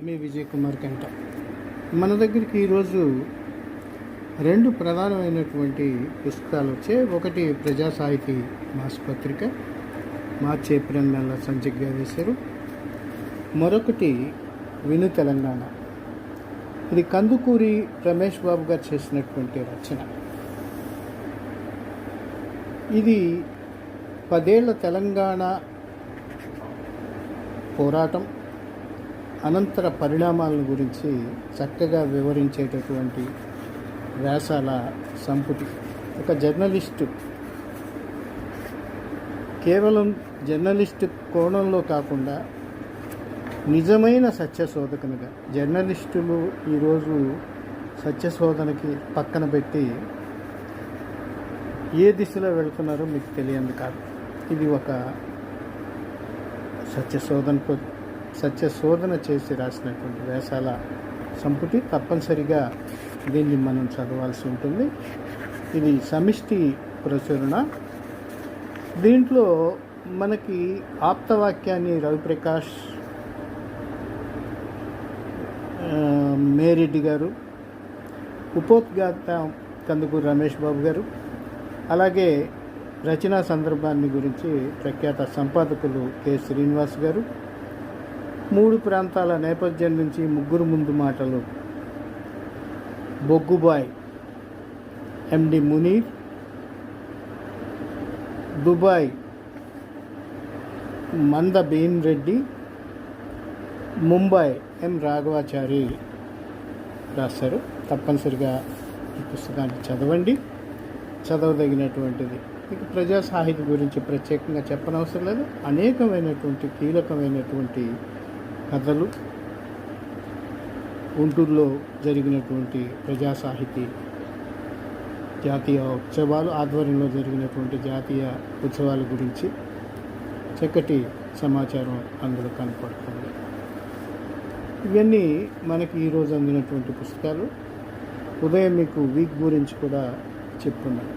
మీ విజయ్ కుమార్ కంట. మన దగ్గరికి ఈరోజు రెండు ప్రధానమైనటువంటి పుస్తకాలు వచ్చాయి. ఒకటి ప్రజా సాహితీ మాసపత్రిక, మార్చి ఏప్రిల్ నెల సంచికగా వేశారు. మరొకటి విను తెలంగాణ. ఇది కందుకూరి రమేష్ బాబు గారు చేసినటువంటి రచన. ఇది 10 ఏళ్ల తెలంగాణ పోరాటం అనంతర పరిణామాలను గురించి చక్కగా వివరించేటటువంటి వ్యాసాల సంపుటి. ఒక జర్నలిస్టు కేవలం జర్నలిస్టు కోణంలో కాకుండా నిజమైన సత్యశోధకునిగా, జర్నలిస్టులు ఈరోజు సత్యశోధనకి పక్కన పెట్టి ఏ దిశలో వెళ్తున్నారో మీకు తెలియంది కాదు. ఇది ఒక సత్యశోధన చేసి రాసినటువంటి వ్యాసాల సంపుటి. తప్పనిసరిగా దీన్ని మనం చదవాల్సి ఉంటుంది. ఇది సమిష్టి ప్రచురణ. దీంట్లో మనకి ఆప్తవాక్యాన్ని రవిప్రకాష్ మేరెడ్డి గారు, ఉపోద్ఘాత కందుకూరి రమేష్ బాబు గారు, అలాగే రచనా సందర్భాన్ని గురించి ప్రఖ్యాత సంపాదకులు కె శ్రీనివాస్ గారు, 3 ప్రాంతాల నేపథ్యం నుంచి ముగ్గురు ముందు మాటలు బొగ్గుబాయ్ ఎండి మునీర్, దుబాయ్ మంద భీమ్ రెడ్డి, ముంబై ఎం రాఘవాచారి రాశారు. తప్పనిసరిగా ఈ పుస్తకాన్ని చదవండి, చదవదగినటువంటిది. ఇక ప్రజా సాహిత్యం గురించి ప్రత్యేకంగా చెప్పనవసరం లేదు. అనేకమైనటువంటి కీలకమైనటువంటి కథలు, గుంటూరులో జరిగినటువంటి ప్రజా సాహితీ జాతీయ ఉత్సవాలు, ఆధ్వర్యంలో జరిగినటువంటి జాతీయ ఉత్సవాల గురించి చక్కటి సమాచారం అందులో కనపడుతుంది. ఇవన్నీ మనకి ఈరోజు అందినటువంటి పుస్తకాలు. ఉదయం మీకు వీక్ గురించి కూడా చెప్పుకున్నాను.